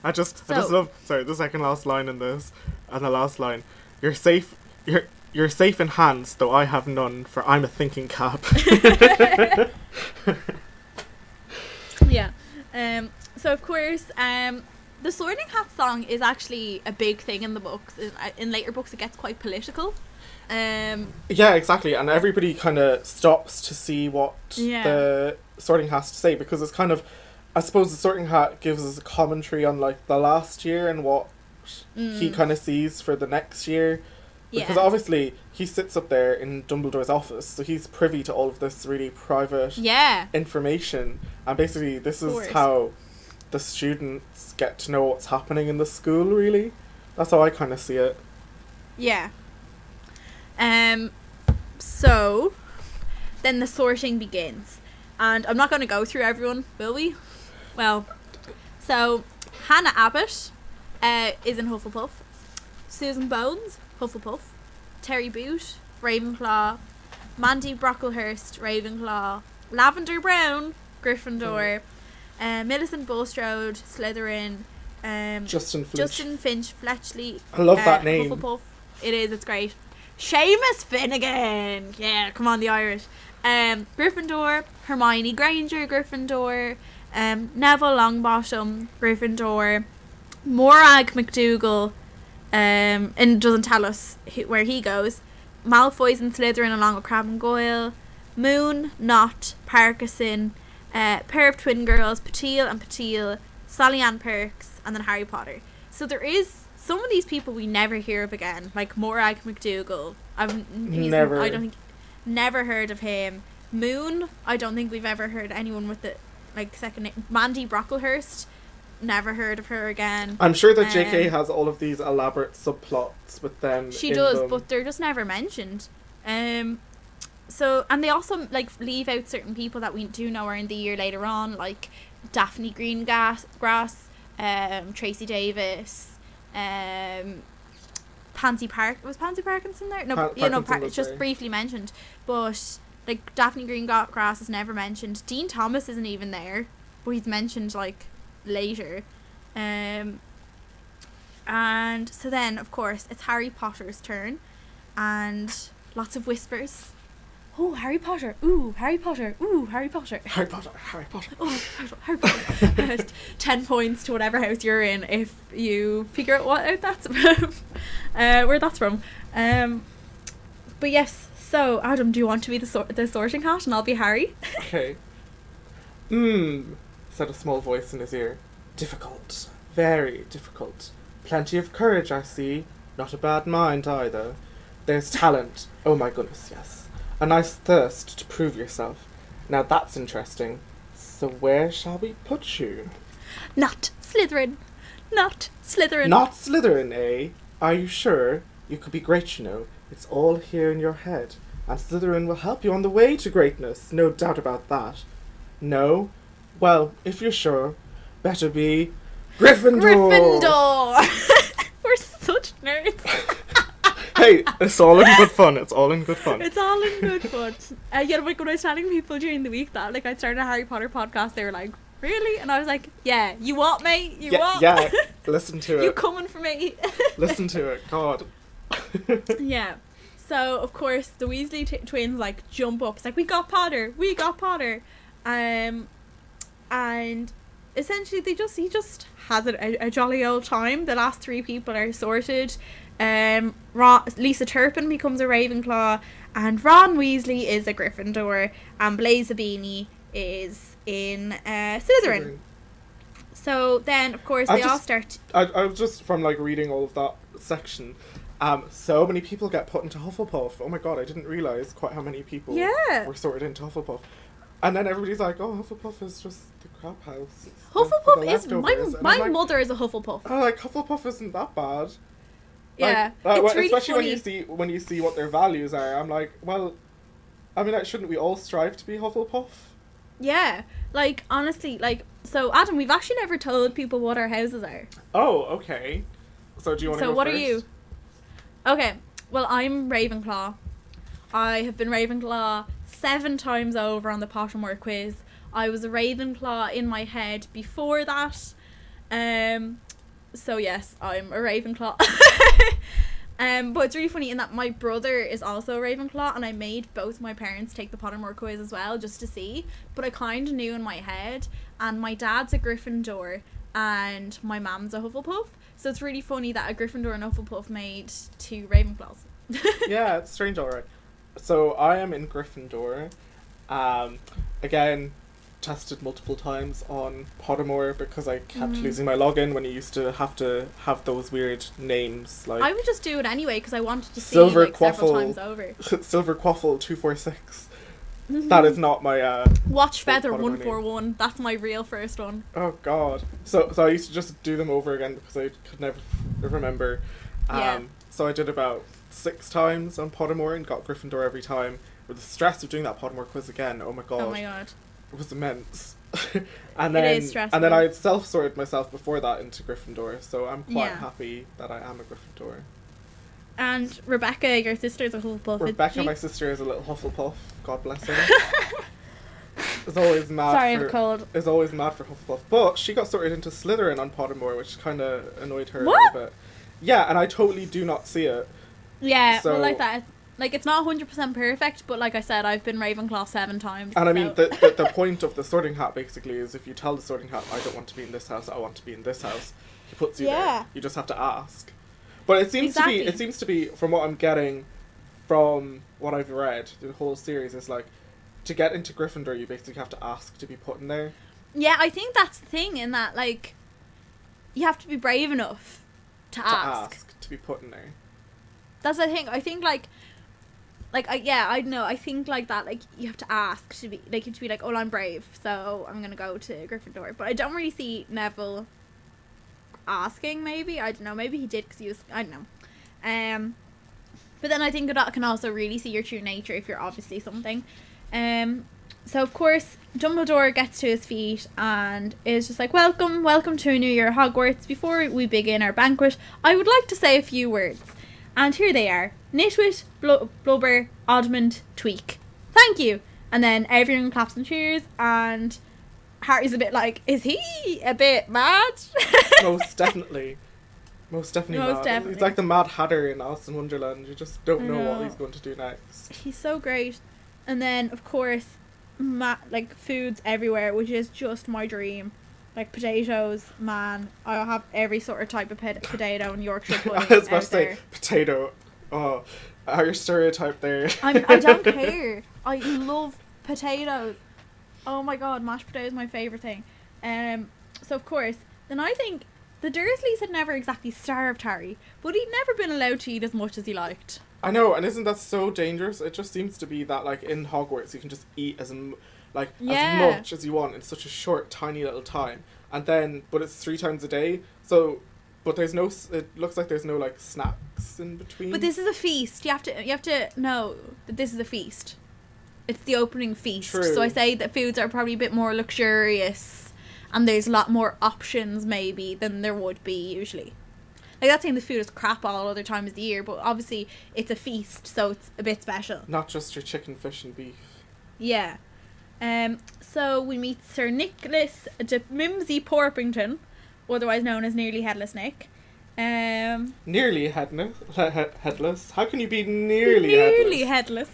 I just love the second last line in this, and the last line. You're safe in hands, though I have none, for I'm a thinking cap. Yeah. So of course, the Sorting Hat song is actually a big thing in the books. In later books, it gets quite political. Yeah, exactly, and everybody kind of stops to see what the Sorting Hat has to say, because it's kind of, I suppose the Sorting Hat gives us a commentary on the last year and what he kind of sees for the next year, because obviously he sits up there in Dumbledore's office, so he's privy to all of this really private information, and basically this is how the students get to know what's happening in the school, really. That's how I kind of see it. Yeah. So then the sorting begins, and I'm not going to go through everyone, will we? Well, so Hannah Abbott is in Hufflepuff, Susan Bones, Hufflepuff, Terry Boot, Ravenclaw, Mandy Brocklehurst, Ravenclaw, Lavender Brown, Gryffindor, Millicent Bulstrode, Slytherin, Justin Finch, Fletchley. I love that name. Hufflepuff. It's great. Seamus Finnegan. Yeah, come on, the Irish. Gryffindor, Hermione Granger, Gryffindor, Neville Longbottom, Gryffindor, Morag McDougal, and doesn't tell us where he goes. Malfoy's in Slytherin along with Crabbe and Goyle. Moon, Knott, Parkinson, pair of twin girls, Patil and Patil, Sally Ann Perks, and then Harry Potter. So there is some of these people we never hear of again, like Morag McDougal. Never heard of him. Moon, I don't think we've ever heard anyone with the second name. Mandy Brocklehurst, never heard of her again. I'm sure that JK has all of these elaborate subplots with them. She does, but they're just never mentioned. So, and they also leave out certain people that we do know are in the year later on, like Daphne Greengrass, Tracy Davis, Pansy Parkinson there? No, it's just briefly mentioned, but Daphne Greengrass is never mentioned. Dean Thomas isn't even there, but he's mentioned later. And so then of course it's Harry Potter's turn, and lots of whispers. Oh, Harry Potter. Ooh, Harry Potter. Ooh, Harry Potter. Harry Potter. Harry Potter. Oh, Harry Potter. 10 points to whatever house you're in if you figure out what that's from. Where that's from. But yes, so Adam, do you want to be the sorting hat and I'll be Harry? Okay. Said a small voice in his ear. Difficult. Very difficult. Plenty of courage, I see. Not a bad mind, either. There's talent. Oh my goodness, yes. A nice thirst to prove yourself. Now that's interesting. So where shall we put you? Not Slytherin. Not Slytherin. Not Slytherin, eh? Are you sure? You could be great, you know. It's all here in your head. And Slytherin will help you on the way to greatness. No doubt about that. No? Well, if you're sure, better be Gryffindor! Gryffindor! We're such nerds. Hey, it's all in good fun. It's all in good fun. It's all in good fun. Yeah, like when I was telling people during the week that like I started a Harry Potter podcast, they were like, really? And I was like, yeah, you what, mate? You what? Yeah, listen to it. You coming for me? Listen to it, God. Yeah. So, of course, the Weasley twins, like, jump up. It's like, we got Potter. We got Potter. And essentially, he just has a jolly old time. The last three people are sorted. Lisa Turpin becomes a Ravenclaw. And Ron Weasley is a Gryffindor. And Blaise Zabini is in Slytherin. So then, of course, they all start... I was just, from, like, reading all of that section... so many people get put into Hufflepuff. Oh my god, I didn't realise quite how many people were sorted into Hufflepuff. And then everybody's like, oh, Hufflepuff is just the crap house. Hufflepuff is... My like, mother is a Hufflepuff. Oh, like, Hufflepuff isn't that bad. Yeah, it's really especially funny. when you see what their values are. I'm like, well, I mean, like, shouldn't we all strive to be Hufflepuff? Yeah, like, honestly, like... So, Adam, we've actually never told people what our houses are. Oh, okay. So do you want to go So what first? are you? Okay, well, I'm Ravenclaw. I have been Ravenclaw 7 times over on the Pottermore quiz. I was a Ravenclaw in my head before that. So yes, I'm a Ravenclaw. But it's really funny in that my brother is also a Ravenclaw, and I made both my parents take the Pottermore quiz as well, just to see. But I kind of knew in my head, and my dad's a Gryffindor, and my mum's a Hufflepuff. So it's really funny that a Gryffindor and a Hufflepuff made 2 Ravenclaws. Yeah, it's strange, alright. So I am in Gryffindor. Again, tested multiple times on Pottermore because I kept losing my login when you used to have those weird names. Like I would just do it anyway because I wanted to see Silver like several Quaffle. times over. Silver Quaffle 246. That is not my Watch Feather Pottermore name. 141. That's my real first one. Oh god. So I used to just do them over again because I could never remember. Yeah. So I did about 6 times on Pottermore and got Gryffindor every time. With the stress of doing that Pottermore quiz again, oh my god. Oh my god. It was immense. And then is stressful. and then I had self-sorted myself before that into Gryffindor, so I'm quite Yeah. happy that I am a Gryffindor. And Rebecca, your sister's a Hufflepuff. Rebecca, my sister, is a little Hufflepuff. God bless her. Is always mad. Sorry, I have a cold. Is always mad for Hufflepuff, but she got sorted into Slytherin on Pottermore, which kind of annoyed her What? a little bit. Yeah, and I totally do not see it. Yeah, So- well, like that. Like, it's not 100% perfect, but like I said, I've been Ravenclaw 7 times. And I so- mean, the point of the Sorting Hat basically is if you tell the Sorting Hat, I don't want to be in this house, I want to be in this house, he puts you Yeah. there. You just have to ask. But it seems Exactly. to be, from what I'm getting, from what I've read, the whole series is like, to get into Gryffindor, you basically have to ask to be put in there. Yeah, I think that's the thing in that, like, you have to be brave enough to ask. To be put in there. That's the thing. I think, I don't know. I think, like, that, like, you have to ask to be, like, you have to be like, oh, I'm brave, so I'm going to go to Gryffindor. But I don't really see Neville asking, maybe. I don't know. Maybe he did because he was, I don't know. But then I think that can also really see your true nature if you're obviously something. So, of course, Dumbledore gets to his feet and is just like, welcome to a new year at Hogwarts. Before we begin our banquet, I would like to say a few words. And here they are. Nitwit, Blubber, Oddmond, Tweak. Thank you. And then everyone claps and cheers, and Harry's a bit like, is he a bit mad? Most definitely. Most definitely. He's like the Mad Hatter in Alice in Wonderland. You just don't know what he's going to do next. He's so great. And then, of course, like, foods everywhere, which is just my dream. Like, potatoes, man. I have every sort of type of potato and Yorkshire pudding. I was about to out say, there. potato. Oh, your stereotype there. I don't care. I love potatoes. Oh my god, mashed potatoes is my favourite thing. So, of course, then I think the Dursleys had never exactly starved Harry, but he'd never been allowed to eat as much as he liked. I know, and isn't that so dangerous? It just seems to be that, like, in Hogwarts, you can just eat as much as you want in such a short, tiny little time. And then, but it's 3 times a day, so, but there's no, it looks like there's no, like, snacks in between. But this is a feast. You have to know that this is a feast. It's the opening feast. True. So I say that foods are probably a bit more luxurious, and there's a lot more options, maybe, than there would be usually. Like, that's saying the food is crap all other times of the year, but obviously it's a feast, so it's a bit special. Not just your chicken, fish and beef. Yeah. So we meet Sir Nicholas de Mimsy Porpington, otherwise known as Nearly Headless Nick. Nearly headless? How can you be nearly headless?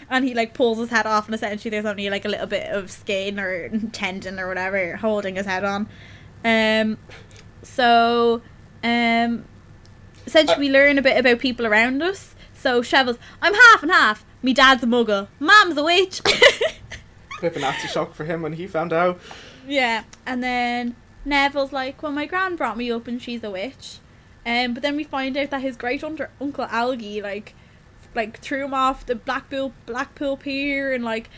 And he, like, pulls his head off, and essentially there's only, like, a little bit of skin or tendon or whatever holding his head on. Essentially we learn a bit about people around us. So Chevel's, I'm half and half. Me dad's a muggle. Mom's a witch. Bit of a nasty shock for him when he found out. Yeah. And then Neville's like, well, my gran brought me up and she's a witch. But then we find out that his great uncle Algie, like threw him off the Blackpool pier and like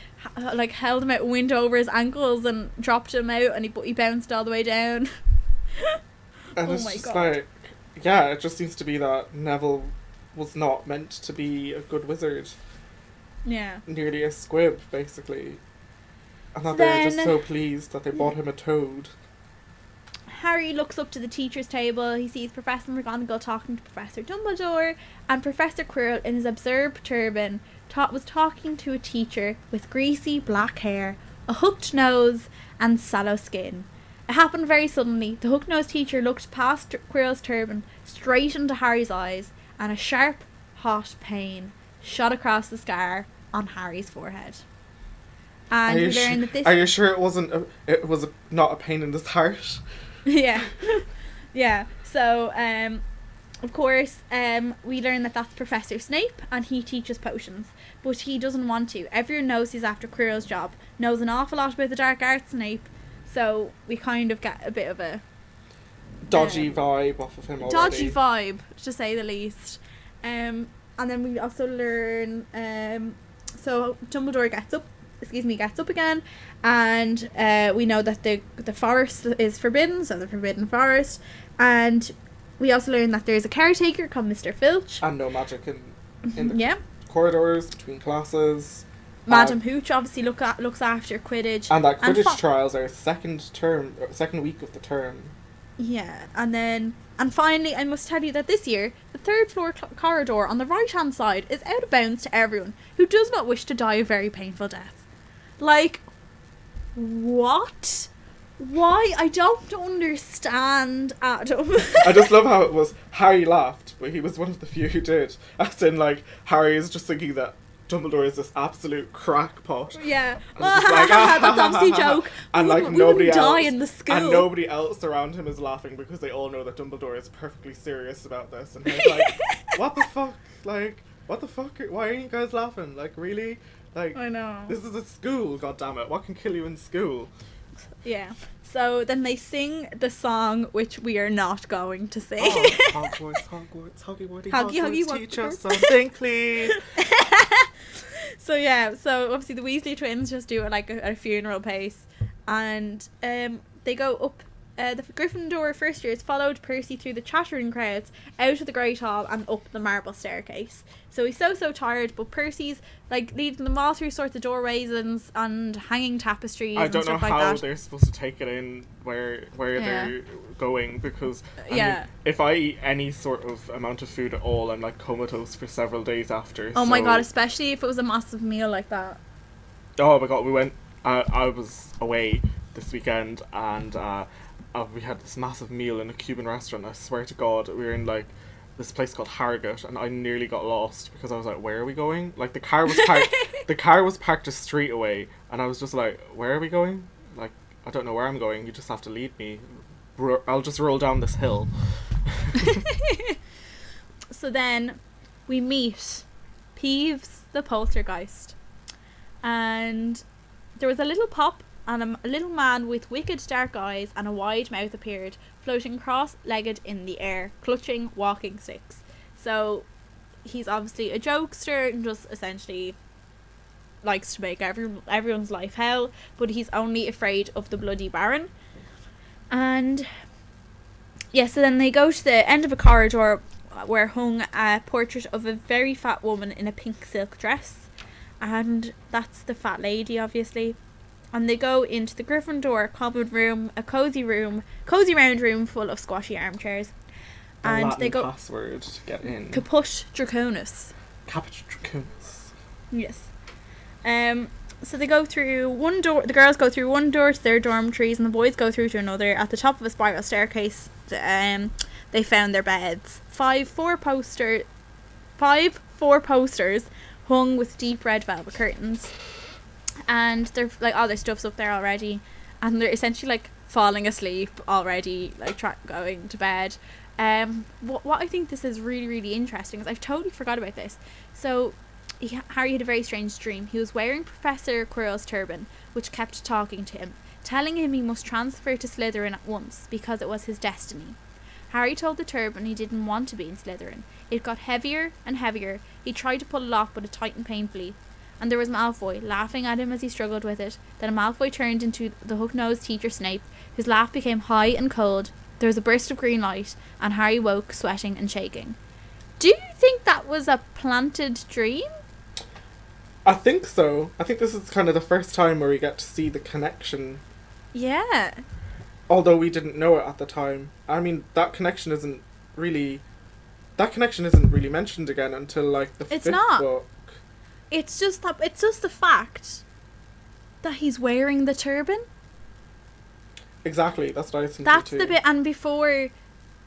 held him out a window over his ankles and dropped him out, and he bounced all the way down. And it's just like, yeah, it just seems to be that Neville was not meant to be a good wizard. Yeah. Nearly a squib, basically. And that they're just so pleased that they bought him a toad. Harry looks up to the teacher's table. He sees Professor McGonagall talking to Professor Dumbledore, and Professor Quirrell, in his absurd turban, was talking to a teacher with greasy black hair, a hooked nose, and sallow skin. It happened very suddenly. The hook-nosed teacher looked past Quirrell's turban, straight into Harry's eyes, and a sharp, hot pain shot across the scar on Harry's forehead. And we learn that this... Are you sure it wasn't? It was not a pain in his heart? Yeah. Yeah. So, of course, we learn that that's Professor Snape, and he teaches potions, but he doesn't want to. Everyone knows he's after Quirrell's job, knows an awful lot about the dark arts, Snape, so we kind of get a bit of a dodgy vibe off of him already. Dodgy vibe, to say the least. And then we also learn, so Dumbledore gets up again, and we know that the forest is forbidden, so the Forbidden Forest, and we also learn that there's a caretaker called Mr. Filch. And no magic in the corridors, between classes. Madam Hooch obviously looks after Quidditch. And that Quidditch trials are second week of the term. Yeah, and finally, I must tell you that this year, the third floor corridor on the right-hand side is out of bounds to everyone who does not wish to die a very painful death. Like, what? Why? I don't understand, Adam. I just love how it was Harry laughed, but he was one of the few who did. As in, like, Harry is just thinking that Dumbledore is this absolute crackpot. Yeah. Like, that's obviously a joke. And like we nobody else, die in the school. and nobody else around him is laughing because they all know that Dumbledore is perfectly serious about this. And he's like, "What the fuck? Like, what the fuck? Why aren't you guys laughing? Like, really? Like, I know. This is a school. God damn it! What can kill you in school?" Yeah. So then they sing the song, which we are not going to sing. Oh, Hogwarts, Hoggy, teach us something, please. So obviously the Weasley twins just do it like a funeral pace, and they go up. The Gryffindor first years followed Percy through the chattering crowds, out of the Great Hall and up the marble staircase. So he's so tired, but Percy's like leading them all through sorts of doorways and hanging tapestries. I don't know how that. they're supposed to take it in where they're going, because I mean, if I eat any sort of amount of food at all, I'm like comatose for several days after. Oh my god, especially if it was a massive meal like that. Oh my god, we went. I was away this weekend, and we had this massive meal in a Cuban restaurant. I swear to God, we were in like this place called Harrogate, and I nearly got lost because I was like, "Where are we going?" Like the car was parked. The car was parked a street away, and I was just like, "Where are we going?" Like, I don't know where I'm going. You just have to lead me. I'll just roll down this hill. So then we meet Peeves the poltergeist, and there was a little pop, and a little man with wicked dark eyes and a wide mouth appeared, floating cross-legged in the air, clutching walking sticks. So he's obviously a jokester and just essentially likes to make everyone's life hell, but he's only afraid of the Bloody Baron. And yeah, so then they go to the end of a corridor where hung a portrait of a very fat woman in a pink silk dress, and that's the fat lady, obviously. And they go into the Gryffindor common room, a cozy round room full of squashy armchairs. And Latin they go password to get in. Caput Draconis. Caput Draconis. Yes. So they go through one door. The girls go through one door to their dormitories, and the boys go through to another. At the top of a spiral staircase, they found their beds. Five four posters hung with deep red velvet curtains, and they're like all their stuff's up there already, and they're essentially like falling asleep already, like going to bed. What I think this is really, really interesting is I've totally forgot about this. So Harry had a very strange dream. He was wearing Professor Quirrell's turban, which kept talking to him, telling him he must transfer to Slytherin at once because it was his destiny. Harry told the turban he didn't want to be in Slytherin. It got heavier and heavier. He tried to pull it off, but it tightened painfully. And there was Malfoy, laughing at him as he struggled with it. Then Malfoy turned into the hook-nosed teacher Snape, whose laugh became high and cold. There was a burst of green light, and Harry woke, sweating and shaking. Do you think that was a planted dream? I think so. I think this is kind of the first time where we get to see the connection. Yeah. Although we didn't know it at the time. I mean, that connection isn't really mentioned again until like the fifth book. It's just the fact that he's wearing the turban. Exactly, that's what I was thinking. That's too. the bit, and before,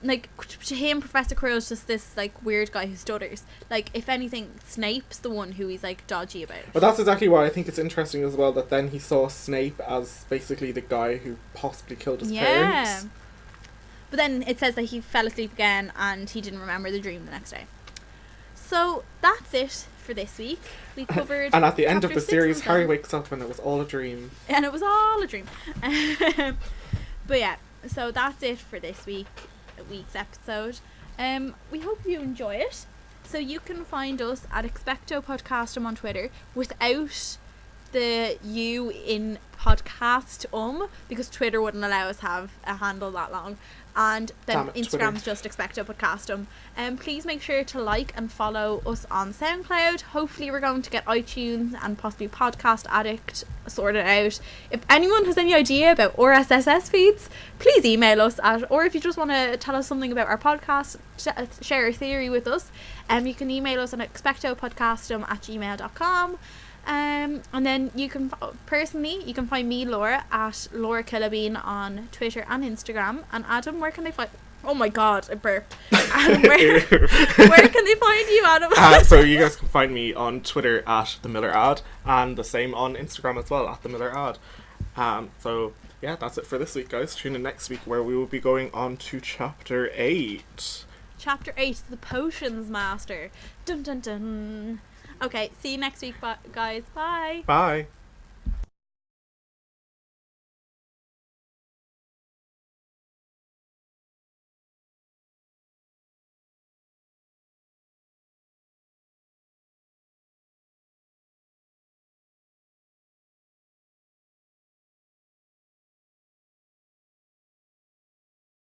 like, to him, Professor Quirrell's just this like weird guy who stutters. Like, if anything, Snape's the one who he's like dodgy about. But that's exactly why I think it's interesting as well that then he saw Snape as basically the guy who possibly killed his parents. But then it says that he fell asleep again and he didn't remember the dream the next day. So that's it for this week. We covered. And at the end of the series, Harry wakes wakes up and it was all a dream. And it was all a dream. But yeah, so that's it for this week's episode. We hope you enjoy it. So you can find us at Expecto Podcastum on Twitter without the U in podcastum, because Twitter wouldn't allow us to have a handle that long. And then Instagram's just Expecto Podcastum. Please make sure to like and follow us on SoundCloud. Hopefully we're going to get iTunes and possibly Podcast Addict sorted out. If anyone has any idea about RSS feeds, please email us or if you just want to tell us something about our podcast, share a theory with us, you can email us on expectopodcastum@gmail.com. And then you can find me, Laura, at Laura Killabean on Twitter and Instagram. And Adam, where can they find? Oh my God, I burped. Adam, where can they find you, Adam? So you guys can find me on Twitter at the Miller Ad, and the same on Instagram as well at the Miller Ad. So yeah, that's it for this week, guys. Tune in next week where we will be going on to Chapter 8. Chapter 8, the Potions Master. Dun dun dun. Okay, see you next week, guys. Bye. Bye.